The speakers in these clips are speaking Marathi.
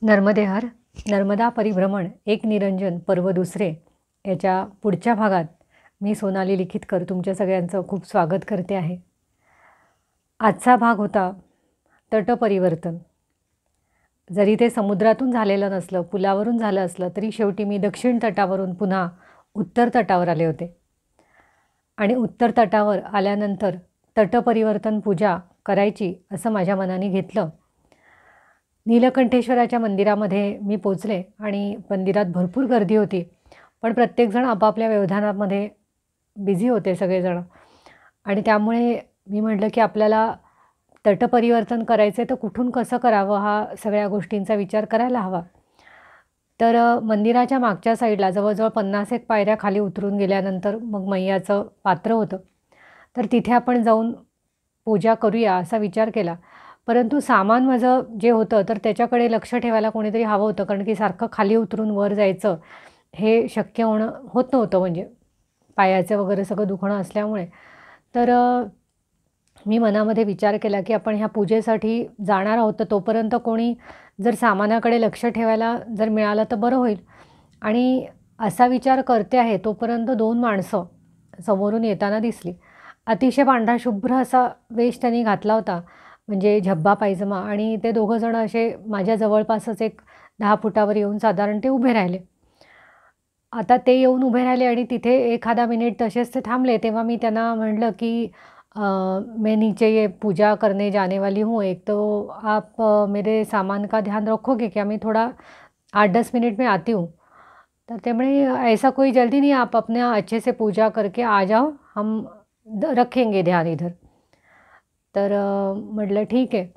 नर्मदे हर नर्मदा परिभ्रमण एक निरंजन पर्व दुसरे याच्या पुढच्या भागात मी सोनाली लिखितकर तुमच्या सगळ्यांचं खूप स्वागत करते आहे. आजचा भाग होता तटपरिवर्तन. जरी ते समुद्रातून झालेलं नसलं, पुलावरून झालं असलं, तरी शेवटी मी दक्षिण तटावरून पुन्हा उत्तर तटावर आले होते. आणि उत्तर तटावर आल्यानंतर तटपरिवर्तन पूजा करायची असं माझ्या मनाने घेतलं. नीलकंठेश्वराच्या मंदिरामध्ये मी पोचले आणि मंदिरात भरपूर गर्दी होती, पण प्रत्येकजण आपापल्या व्यवधानामध्ये बिझी होते सगळेजण. आणि त्यामुळे मी म्हटलं की आपल्याला तटपरिवर्तन करायचं आहे तर कुठून कसं करावं हा सगळ्या गोष्टींचा विचार करायला हवा. तर मंदिराच्या मागच्या साईडला जवळजवळ 50 पायऱ्या खाली उतरून गेल्यानंतर मग मैयाचं पात्र होतं. तर तिथे आपण जाऊन पूजा करूया असा विचार केला. परंतु सामान माझं जे होतं तर त्याच्याकडे लक्ष ठेवायला कोणीतरी हवं होतं, कारण की सारखं खाली उतरून वर जायचं हे शक्य होत नव्हतं, म्हणजे पायाचं वगैरे सगळं दुखणं असल्यामुळे. तर मी मनामध्ये विचार केला की आपण ह्या पूजेसाठी जाणार आहोत, तर तोपर्यंत कोणी जर सामानाकडे लक्ष ठेवायला जर मिळालं तर बरं होईल. आणि असा विचार करते आहे तोपर्यंत 2 माणसं समोरून येताना दिसली. अतिशय पांढरा शुभ्र असा वेश त्यांनी घातला होता, म्हणजे झब्बा पायजमा. आणि ते दोघं जण असे माझ्या जवळपासच एक 10 फुटावर येऊन साधारण ते उभे राहिले. आता ते येऊन उभे राहिले आणि तिथे एखादा मिनिट तसेच ते थांबले. तेव्हा मी त्यांना म्हटलं की मैं नीचे ये पूजा करने जाने वाली हूँ, एक तो आप मेरे सामान का ध्यान रखोगे क्या? मैं थोड़ा 8-10 मिनट में आती हूँ. तर ते म्हणे ऐसा कोई जल्दी नहीं, आप अपना अच्छे से पूजा करके आ जाओ, हम रखेंगे ध्यान इधर. तर म्हटलं ठीक आहे.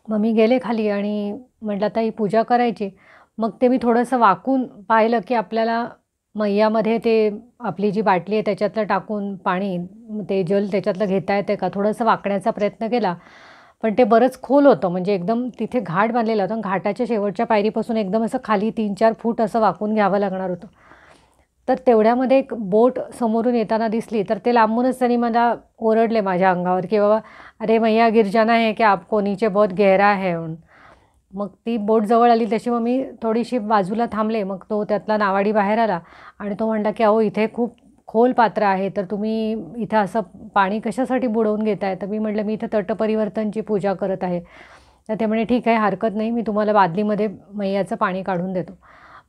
मग मी गेले खाली आणि म्हटलं आता ही पूजा करायची. मग ते मी थोडंसं वाकून पाहिलं की आपल्याला मैयामध्ये ते आपली जी बाटली आहे त्याच्यातलं टाकून पाणी, ते जल त्याच्यातलं घेता येते का, थोडंसं वाकण्याचा प्रयत्न केला. पण ते बरंच खोल होतं, म्हणजे एकदम तिथे घाट बांधलेला होता. घाटाच्या शेवटच्या पायरीपासून एकदम असं खाली 3-4 फूट असं वाकून घ्यावं लागणार होतं. तर तेवढ्यामध्ये एक बोट समोरून येताना दिसली, तर ते लांबूनच त्यांनी मला ओरडले माझ्या अंगावर की बाबा अरे मैया गिर जाना है क्या आपको, नीचे बहुत गहरा है म्हणून. मग ती बोट जवळ आली तशी मग मी थोडीशी बाजूला थांबले. मग तो त्यातला नावाडी बाहेर आला आणि तो म्हणला की अहो इथे खूप खोल पात्र आहे, तर तुम्ही इथं असं पाणी कशासाठी बुडवून घेताय? तर मी म्हटलं मी इथं तटपरिवर्तनची पूजा करत आहे. तर ते म्हणे ठीक आहे, हरकत नाही, मी तुम्हाला बादलीमध्ये मैयाचं पाणी काढून देतो.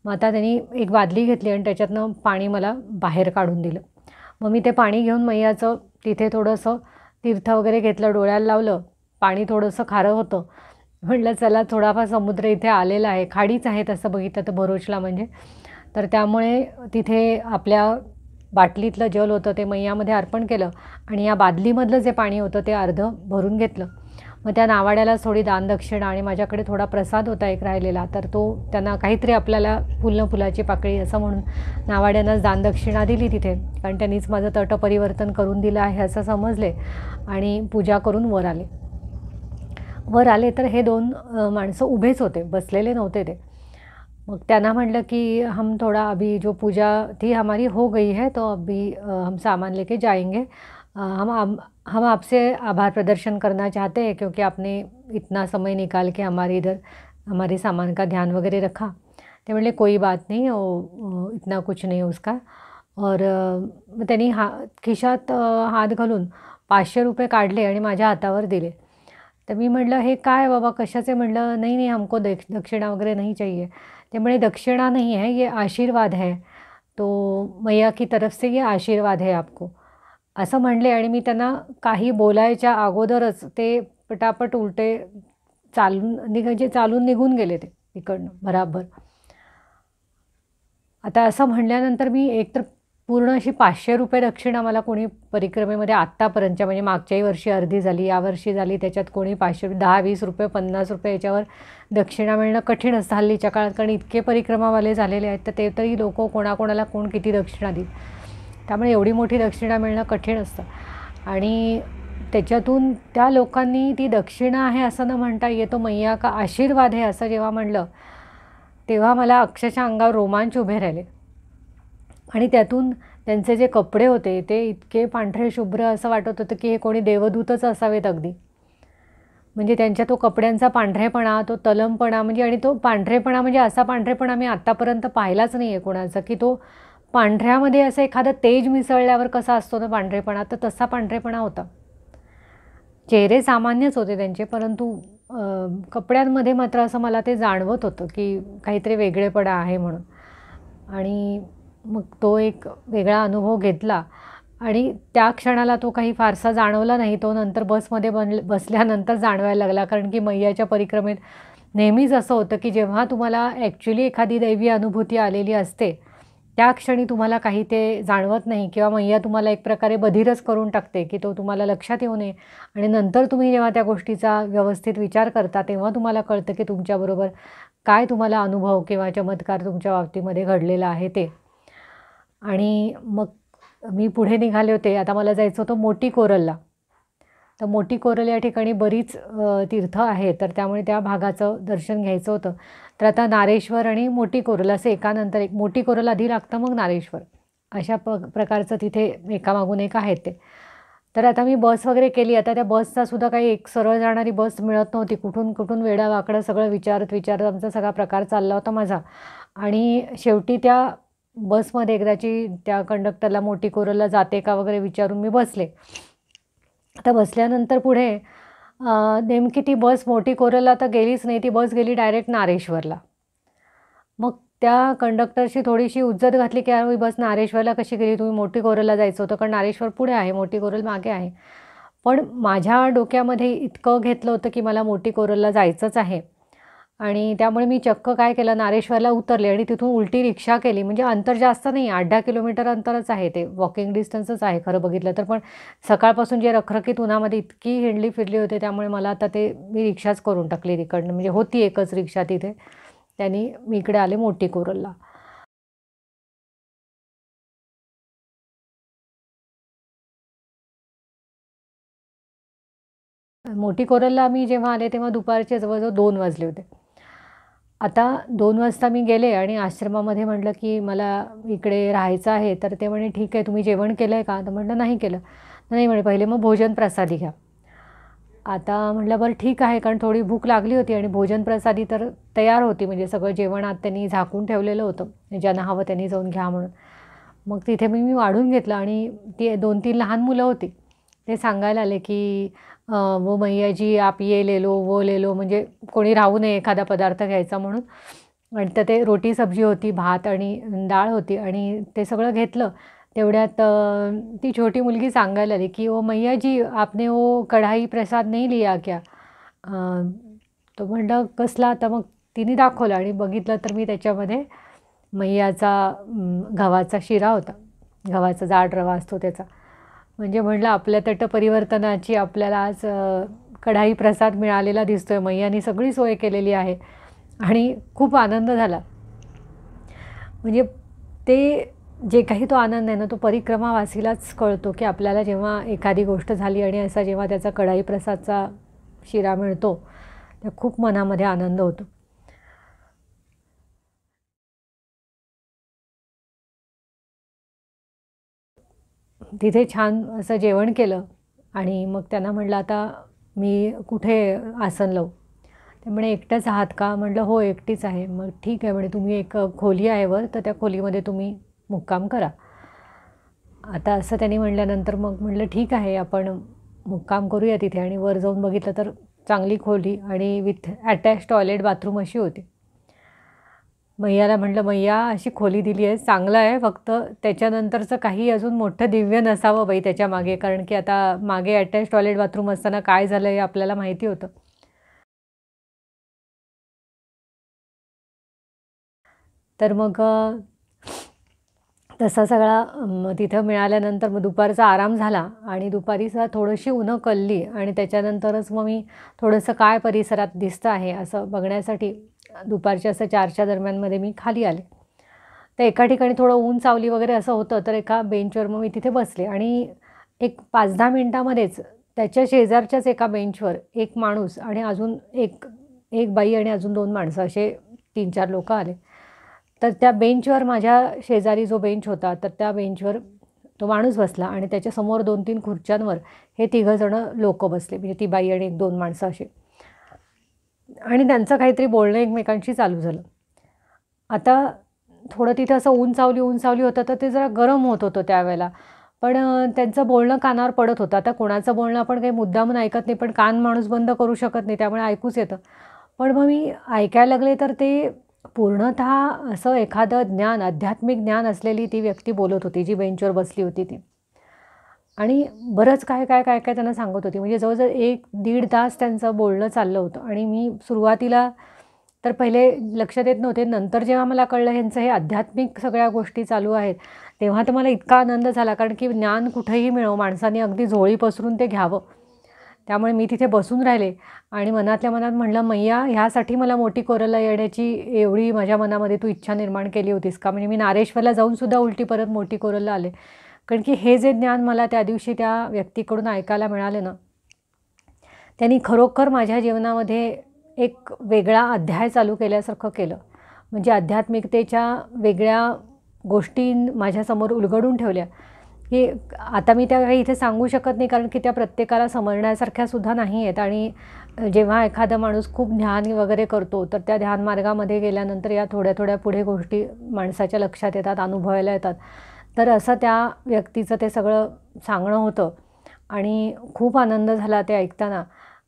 मग आता त्यांनी एक बादली घेतली आणि त्याच्यातनं पाणी मला बाहेर काढून दिलं. मग मी ते पाणी घेऊन मैयाचं तिथे थोडंसं तीर्थ वगैरे घेतलं, डोळ्याला लावलं. पाणी थोडंसं खारं होतं. म्हटलं चला थोडाफार समुद्र इथे आलेला आहे, खाडीच आहे तसं बघितलं तर भरोचला म्हणजे. तर त्यामुळे तिथे आपल्या बाटलीतलं जल होतं ते मैयामध्ये अर्पण केलं आणि या बादलीमधलं जे पाणी होतं ते अर्धं भरून घेतलं. मग त्या नावाड्याला थोडी दानदक्षिणा आणि माझ्याकडे थोडा प्रसाद होता एक राहिलेला, तर तो त्यांना काहीतरी आपल्याला फुलं फुलाची पाकळी असं म्हणून नावाड्यानंच दानदक्षिणा दिली तिथे, कारण त्यांनीच माझं तटपरिवर्तन करून दिलं आहे असं समजले. आणि पूजा करून वर आले. वर आले तर हे 2 माणसं उभेच होते, बसलेले नव्हते ते. मग त्यांना म्हटलं कि हम थोड़ा अभी जो पूजा थी हमारी हो गई है, तो अभी हम सामान लेके जाएंगे. हम आपसे आभार प्रदर्शन करना चाहते हैं क्योंकि आपने इतना समय निकाल के हमारे इधर हमारे सामान का ध्यान वगैरह रखा. ते म्हटले कोई बात नहीं, इतना कुछ नहीं उसका. और मग त्यांनी खिशात हात घालून 500 रुपये काढले आणि माझ्या हातावर दिले. तर मी म्हटलं हे काय बाबा कशाचे? म्हटलं नहीं नहीं, हमको दक्षिणा वगैरह नहीं चाहिए. ते म्हणे दक्षिणा नहीं है, ये आशीर्वाद है, तो मैया की तरफ से ये आशीर्वाद है आपको, असं म्हणले. आणि मी त्यांना काही बोलायच्या अगोदरच ते पटापट उलटे चालून निघून गेले ते तिकडनं भराभर. आता असं म्हणल्यानंतर मी एकतर पूर्ण अशी 500 रुपये दक्षिणा मला कोणी परिक्रमेमध्ये आत्तापर्यंतच्या, म्हणजे मागच्याही वर्षी अर्धी झाली, यावर्षी झाली, त्याच्यात कोणी 500, 10, 20 रुपये, 50 रुपये याच्यावर दक्षिणा मिळणं कठीण असतं हल्लीच्या काळात, कारण इतके परिक्रमावाले झालेले आहेत. तर ते तरी लोक कोणाकोणाला कोण किती दक्षिणा देईल, त्यामुळे एवढी मोठी दक्षिणा मिळणं कठीण असतं. आणि त्याच्यातून त्या लोकांनी ती दक्षिणा आहे असं न म्हणता येतो मैया का आशीर्वाद आहे असं जेव्हा म्हणलं, तेव्हा मला अक्षरशः अंगावर रोमांच उभे राहिले. आणि त्यातून त्यांचे जे कपडे होते ते इतके पांढरे शुभ्र असं वाटत होतं की हे कोणी देवदूतच असावेत अगदी. म्हणजे त्यांच्या तो कपड्यांचा पांढरेपणा, तो तलमपणा म्हणजे आणि तो पांढरेपणा म्हणजे असा पांढरेपणा मी आत्तापर्यंत पाहिलाच नाही आहे कोणाचा, की तो पांढऱ्यामध्ये असं एखादं तेज मिसळल्यावर कसा असतो ना पांढरेपणा, तर तसा पांढरेपणा होता. चेहरे सामान्यच होते त्यांचे, परंतु कपड्यांमध्ये मात्र असं मला ते जाणवत होतं, की काहीतरी वेगळेपणा आहे म्हणून. आणि मग तो एक वेगळा अनुभव घेतला आणि त्या क्षणाला तो काही फारसा जाणवला नाही. तो नंतर बसमध्ये बसल्यानंतर जाणवायला लागला. कारण की मैयाच्या परिक्रमेत नेहमीच असं होतं, की जेव्हा तुम्हाला ॲक्च्युली एखादी दैवी अनुभूती आलेली असते, त्या क्षणी तुम्हाला काही ते जाणवत नाही किंवा मैया तुम्हाला एक प्रकारे बधीरच करून टाकते, की तो तुम्हाला लक्षात येऊ नये आणि नंतर तुम्ही जेव्हा त्या गोष्टीचा व्यवस्थित विचार करता, तेव्हा तुम्हाला कळतं, की तुमच्याबरोबर काय तुम्हाला अनुभव किंवा चमत्कार तुमच्या बाबतीमध्ये घडलेला आहे ते. आणि मग मी पुढे निघाले होते. आता मला जायचं होतं मोठी कोरलला. तर मोठी कोरल या ठिकाणी बरीच तीर्थ आहेत, तर त्यामुळे त्या भागाचं दर्शन घ्यायचं होतं. तर आता नारेश्वर आणि मोठी कोरल असं एकानंतर एक, मोठी कोरल आधी लागतं मग नारेश्वर, अशा प्रकारचं तिथे एकामागून एक आहेत ते. तर आता मी बस वगैरे केली. आता त्या बसचा सुद्धा काही एक सरळ जाणारी बस मिळत नव्हती. कुठून कुठून वेडावाकडं सगळं विचारत विचारत आमचा सगळा प्रकार चालला होता माझा. आणि शेवटी त्या बसमध्ये एकदाची त्या कंडक्टरला मोठी कोरलला जाते का वगैरे विचारून मी बसले. आता बसल्यानंतर पुढे नेमकी ती बस मोठी कोरलला तर गेलीच नाही. ती बस गेली डायरेक्ट नारेश्वरला. मग त्या कंडक्टरशी थोडीशी उज्जत घातली, की "अरे, ही बस नारेश्वरला कशी गेली? तुम्ही मोठी कोरलला जायचं होतं." कारण नारेश्वर पुढे आहे, मोठी कोरल मागे आहे. पण माझ्या डोक्यामध्ये इतकं घेतलं होतं, की मला मोठी कोरलला जायचंच आहे आणि त्यामुळे मी चक्क काय केलं, नारेश्वरला उतरले आणि तिथून उलटी रिक्षा केली. म्हणजे अंतर जास्त नाही, 8-10 किलोमीटर अंतरच आहे ते, वॉकिंग डिस्टन्सच आहे खरं बघितलं तर. पण सकाळपासून जे रखरखीत उन्हामध्ये इतकी हिंडली फिरली होते, त्यामुळे मला आता ते मी रिक्षाच करून टाकली तिकडनं. म्हणजे होती एकच रिक्षा तिथे. त्यांनी मी इकडे आले मोठी कोरलला. मोठी कोरलला मी जेव्हा आले तेव्हा दुपारचे जवळ-जवळ 2 वाजले होते. आता 2 वाजता मी गेले आणि आश्रमामध्ये म्हटलं, की मला इकडे राहायचं आहे. तर ते म्हणे, "ठीक आहे, तुम्ही जेवण केलं आहे का?" तर म्हटलं, "नाही केलं." "नाही," म्हणे, "पहिले मग भोजन प्रसादी घ्या." आता म्हटलं, "बरं ठीक आहे." कारण थोडी भूक लागली होती आणि भोजन प्रसादी तर तयार होती. म्हणजे सगळं जेवण आत त्यांनी झाकून ठेवलेलं होतं. ज्यांना हवं त्यांनी जाऊन घ्या म्हणून. मग तिथे मी वाढून घेतलं आणि ती 2-3 लहान मुलं होती. ते सांगायला आले, की "वो मैया जी आप ये ले लो, वो ले लो." म्हणजे कोणी राहू नये एखादा पदार्थ घ्यायचा म्हणून. आणि तर ते रोटी सब्जी होती, भात आणि डाळ होती आणि ते सगळं घेतलं. तेवढ्यात ती छोटी मुलगी सांगायला आली, की "ओ मैया जी आपने वो कढाई प्रसाद नहीं लिया क्या?" अ, तो म्हटलं, "कसला?" तर मग तिने दाखवलं आणि बघितलं तर मी त्याच्यामध्ये मैयाचा गव्हाचा शिरा होता. गव्हाचा जाड रवा असतो त्याचा. म्हणजे म्हटलं आपल्या तटपरिवर्तनाची आपल्याला आज कढाई प्रसाद मिळालेला दिसतोय. मैयानी सगळी सोय केलेली आहे आणि खूप आनंद झाला. म्हणजे ते जे काही तो आनंद आहे ना, तो परिक्रमावासीलाच कळतो, की आपल्याला जेव्हा एखादी गोष्ट झाली आणि असा जेव्हा त्याचा कढाई प्रसादचा शिरा मिळतो, तर खूप मनामध्ये आनंद होतो. तिथे छान असं जेवण केलं आणि मग त्यांना म्हटलं, "आता मी कुठे आसन लावू?" ते म्हणे, "एकट्याच आहात का?" म्हटलं, "हो, एकटीच आहे." "मग ठीक आहे," म्हणे, "तुम्ही एक खोली आहे वर, तर त्या खोलीमध्ये तुम्ही मुक्काम करा." आता असं त्यांनी म्हटल्यानंतर मग म्हटलं, "ठीक आहे, आपण मुक्काम करूया तिथे." आणि वर जाऊन बघितलं तर चांगली खोली आणि विथ अटॅच टॉयलेट बाथरूम अशी होती. मैयाला म्हटलं, "मैया अशी खोली दिली आहे, चांगलं आहे, फक्त त्याच्यानंतरचं काही अजून मोठं दिव्य नसावं बाई त्याच्यामागे." कारण की आता मागे अटॅच टॉयलेट बाथरूम असताना काय झालं हे आपल्याला माहिती होतं. तर मग तसा सगळा मग तिथं मिळाल्यानंतर मग दुपारचा आराम झाला आणि दुपारीचा थोडीशी उन्हं कलली आणि त्याच्यानंतरच मग मी थोडंसं काय परिसरात दिसतं आहे असं बघण्यासाठी दुपारच्या असं 4च्या दरम्यानमध्ये मी खाली आले. तर एका ठिकाणी थोडं ऊन सावली वगैरे असं होतं, तर एका बेंचवर मग मी तिथे बसले आणि एक 5-10 मिनिटामध्येच त्याच्या शेजारच्याच एका बेंचवर एक माणूस आणि अजून एक एक बाई आणि अजून 2 माणसं असे 3-4 लोकं आले. तर त्या बेंचवर माझ्या शेजारी जो बेंच होता, तर त्या बेंचवर तो माणूस बसला आणि त्याच्यासमोर 2-3 खुर्च्यांवर हे तिघंजणं लोकं बसले. म्हणजे ती बाई आणि 1-2 माणसं असे. आणि त्यांचं काहीतरी बोलणं एकमेकांशी चालू झालं. आता थोडं तिथं असं ऊन सावली होतं, तर ते जरा गरम होत होतं त्यावेळेला. पण त्यांचं बोलणं कानावर पडत होतं. आता कोणाचं बोलणं आपण काही मुद्दामून ऐकत नाही, पण कान माणूस बंद करू शकत नाही, त्यामुळे ऐकूच येतं. पण मग मी ऐकायला लागले, तर ते पूर्णतः असं एखादं ज्ञान, आध्यात्मिक ज्ञान असलेली ती व्यक्ती बोलत होती, जी बेंचवर बसली होती ती. आणि बरंच काय त्यांना सांगत होती. म्हणजे जवळ-जवळ 1-1.5 तास त्यांचं बोलणं चाललं होतं आणि मी सुरुवातीला तर पहिले लक्षात येत नव्हते. नंतर जेव्हा मला कळलं ह्यांचं हे आध्यात्मिक सगळ्या गोष्टी चालू आहेत, तेव्हा तर मला इतका आनंद झाला. कारण की ज्ञान कुठेही मिळो, माणसाने अगदी झोळी पसरून ते घ्यावं. त्यामुळे मी तिथे बसून राहिले आणि मनातल्या मनात म्हणलं, "मैया, ह्यासाठी मला मोठी कोरलला येण्याची एवढी माझ्या मनामध्ये तू इच्छा निर्माण केली होतीस का?" म्हणजे मी नारेश्वरला जाऊनसुद्धा उलटी परत मोठी कोरलला आले. कारण की हे जे ज्ञान मला त्या दिवशी त्या व्यक्तीकडून ऐकायला मिळालं ना, त्यांनी खरोखर माझ्या जीवनामध्ये एक वेगळा अध्याय चालू केल्यासारखं केलं. म्हणजे आध्यात्मिकतेच्या वेगळ्या गोष्टी माझ्यासमोर उलगडून ठेवल्या, की आता मी त्या काही इथे सांगू शकत नाही, कारण की त्या प्रत्येकाला समजण्यासारख्या सुद्धा नाही आहेत. आणि जेव्हा एखादा माणूस खूप ध्यान वगैरे करतो, तर त्या ध्यान मार्गामध्ये गेल्यानंतर या थोड्या-थोड्या पुढे गोष्टी माणसाच्या लक्षात येतात, अनुभवायला येतात. तर असं त्या व्यक्तीचं ते सगळं सांगणं होतं आणि खूप आनंद झाला ते ऐकताना.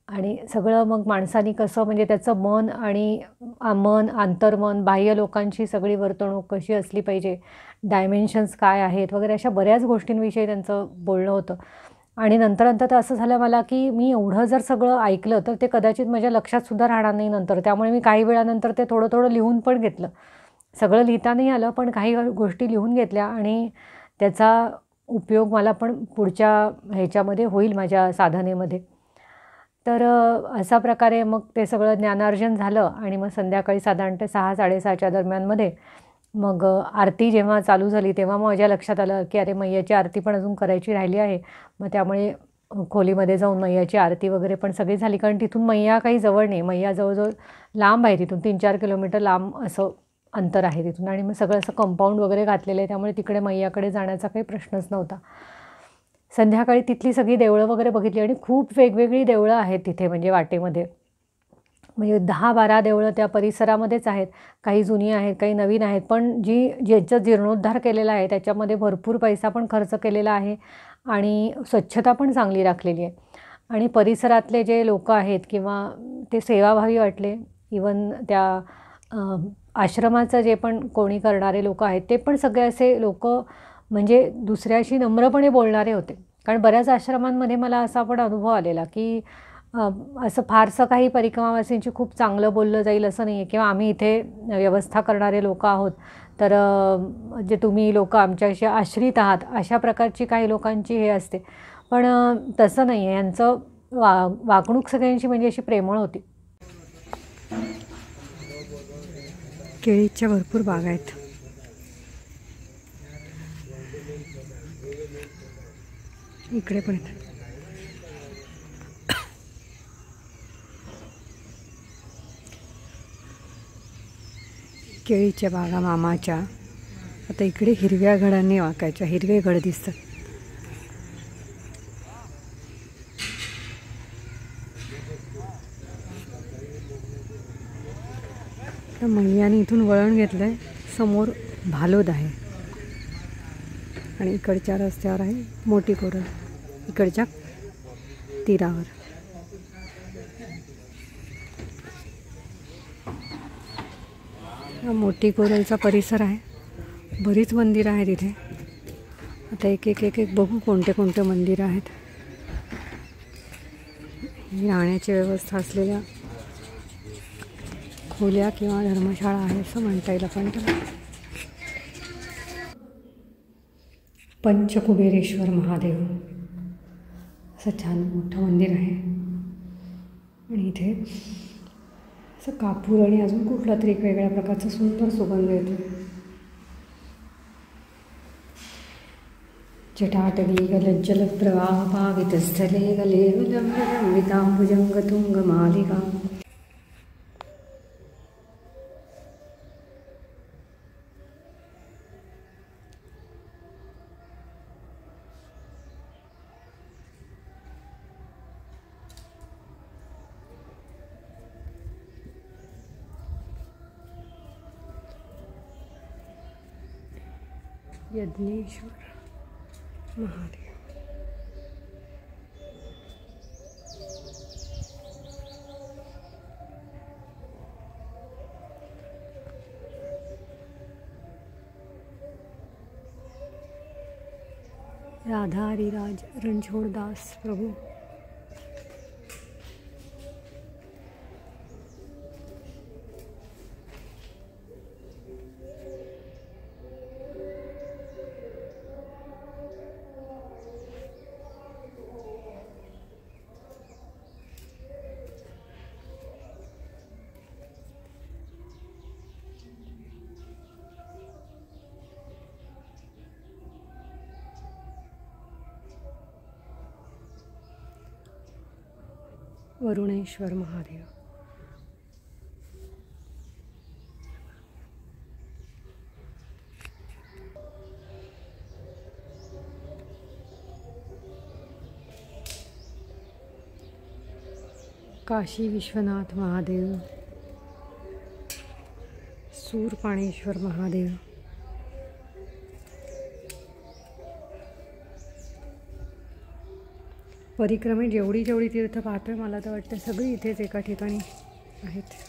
आणि सगळं मग माणसाने कसं म्हणजे त्याचं मन आणि मन, आंतर्मन, बाह्य लोकांची सगळी वर्तणूक कशी असली पाहिजे, डायमेन्शन्स काय आहेत वगैरे, अशा बऱ्याच गोष्टींविषयी त्यांचं बोलणं होतं. आणि नंतर-नंतर तर असं झालं मला, की मी एवढं जर सगळं ऐकलं, तर ते कदाचित माझ्या लक्षात सुद्धा राहणार नाही नंतर. त्यामुळे मी काही वेळानंतर ते थोडं-थोडं लिहून पण घेतलं. सगळं लिहिता नाही आलं, पण काही गोष्टी लिहून घेतल्या आणि त्याचा उपयोग मला पण पुढच्या ह्याच्यामध्ये होईल, माझ्या साधनेमध्ये. तर अशा प्रकारे मग ते सगळं ज्ञानार्जन झालं आणि मग संध्याकाळी साधारणतः 6-6:30च्या दरम्यानमध्ये मग आरती जेव्हा चालू झाली, तेव्हा मग माझ्या लक्षात आलं, की अरे मैयाची आरती पण अजून करायची राहिली आहे. मग त्यामुळे खोलीमध्ये जाऊन मैयाची आरती वगैरे पण सगळी झाली. कारण तिथून मैया काही जवळ नाही. मैया जवळ लांब आहे, तिथून 3-4 किलोमीटर लांब असं अंतर आहे तिथून. आणि मग सगळं असं कंपाऊंड वगैरे घातलेलं आहे, त्यामुळे तिकडे मैयाकडे जाण्याचा काही प्रश्नच नव्हता. संध्याकाळी तिथली सगळी देवळं वगैरे बघितली आणि खूप वेगवेगळी देवळं आहेत तिथे, म्हणजे वाटेमध्ये. म्हणजे 10-12 देवळं त्या परिसरामध्येच आहेत. काही जुनी आहेत, काही नवीन आहेत. पण ज्याचा जीर्णोद्धार केलेला आहे, त्याच्यामध्ये भरपूर पैसा पण खर्च केलेला आहे आणि स्वच्छता पण चांगली राखलेली आहे. आणि परिसरातले जे लोकं आहेत किंवा ते सेवाभावी वाटले. इवन त्या अ, आश्रमाचं जे पण कोणी करणारे लोकं आहेत, ते पण सगळे असे लोकं म्हणजे दुसऱ्याशी नम्रपणे बोलणारे होते. कारण बऱ्याच आश्रमांमध्ये मला असा पण अनुभव आलेला, की अ, असं फारसं काही परिक्रमावासींशी खूप चांगलं बोललं जाईल असं नाही आहे किंवा आम्ही इथे व्यवस्था करणारे लोकं आहोत, तर जे तुम्ही लोकं आमच्याशी आश्रित आहात, अशा प्रकारची काही लोकांची हे असते. पण तसं नाही आहे. यांचं वागणूक सगळ्यांची म्हणजे अशी प्रेमळ होती. केळीच्या भरपूर बागा आहेत. इकडे पण आहेत. केळीच्या बागा मामाच्या. आता इकडे हिरव्या घडांनी वाकायच्या, हिरवे घड दिसतात. तर मैयाने इथून वळण घेतलं आहे. समोर भालोद आहे आणि इकडच्या रस्त्यावर आहे मोठी कोरल, इकडच्या तीरावर. हा मोठी कोरलचा परिसर आहे. बरीच मंदिरं आहेत इथे. आता एक एक एक एक बघू कोणते कोणते मंदिरं आहेत. ही राहण्याची व्यवस्था असलेल्या खोल्या किंवा धर्मशाळा आहे असं म्हणता येईल आपण त्याला. पंचकुबेरेश्वर महादेव असं छान मोठं मंदिर आहे. आणि इथे असं कापूर आणि अजून कुठला तरी एक वेगळ्या प्रकारचा सुंदर सुगंध येतो. जटाटवी गलज्जलप्रवाह पावितस्थले गलेर्विताम्बुजङ्गतुङ्गमालिका. यज्ञेश्वर महादेव। राधा हरिराज रणछोड़दास प्रभु। वरुणेश्वर महादेव। काशी विश्वनाथ महादेव। सूरपाणेश्वर महादेव। परिक्रमेत जेवढी जेवढी तीर्थ पाहतोय मला तर वाटतं सगळी इथेच एका ठिकाणी आहेत।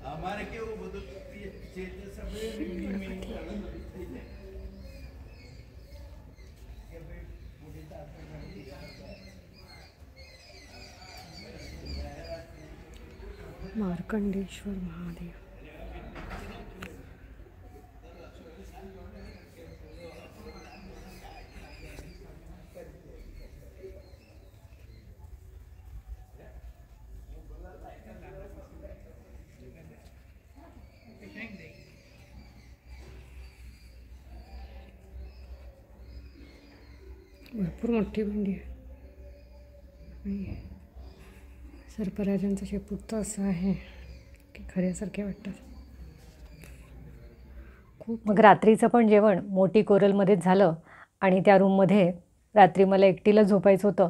हमारे के वो બધું ચેતે સબે મીમી થઈ જાય કે ભાઈ મોટી તાકાત मार्कंडेश्वर महादेव। भरपूर मोठी भेंडी आहे आणि सर्पराजांचं शेपूट तर असं आहे की खऱ्यासारखे वाटतात खूप। मग रात्रीचं पण जेवण मोठी कोरलमध्येच झालं आणि त्या रूममध्ये रात्री मला एकटीला झोपायचं होतं,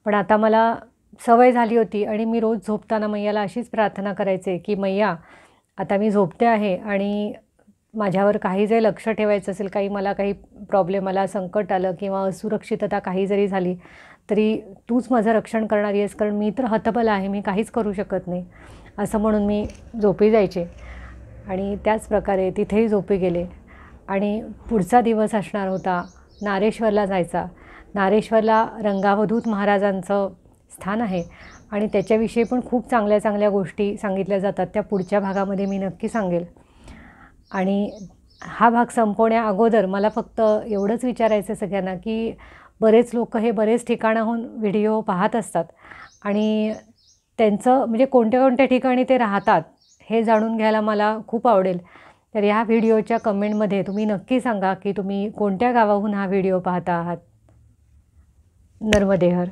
पण आता मला सवय झाली होती आणि मी रोज झोपताना मैयाला अशीच प्रार्थना करायचे की मैया आता मी झोपते आहे आणि माझ्यावर काही जरी लक्ष ठेवायचं असेल, काही प्रॉब्लेम आला, संकट आलं किंवा असुरक्षितता काही जरी झाली तरी तूच माझं रक्षण करणारी आहेस, कारण मी तर हतबल आहे, मी काहीच करू शकत नाही, असं म्हणून मी झोपी जायचे। आणि त्याच प्रकारे तिथेही झोपी गेले आणि पुढचा दिवस असणार होता नारेश्वरला जायचा। नारेश्वरला रंगावधूत महाराजांचं स्थान आहे आणि त्याच्याविषयी पण खूप चांगल्या चांगल्या गोष्टी सांगितल्या जातात, त्या पुढच्या भागामध्ये मी नक्की सांगेल। आणि हा भाग संपवण्या अगोदर मला फक्त एवढंच विचारायचं सगळ्यांना की बरेच लोक हे बरेच ठिकाणाहून व्हिडिओ पाहत असतात आणि त्यांचं म्हणजे कोणत्या कोणत्या ठिकाणी ते राहतात हे जाणून घ्यायला मला खूप आवडेल। तर ह्या व्हिडिओच्या कमेंटमध्ये तुम्ही नक्की सांगा की तुम्ही कोणत्या गावाहून हा व्हिडिओ पाहता आहात। नर्मदे हर।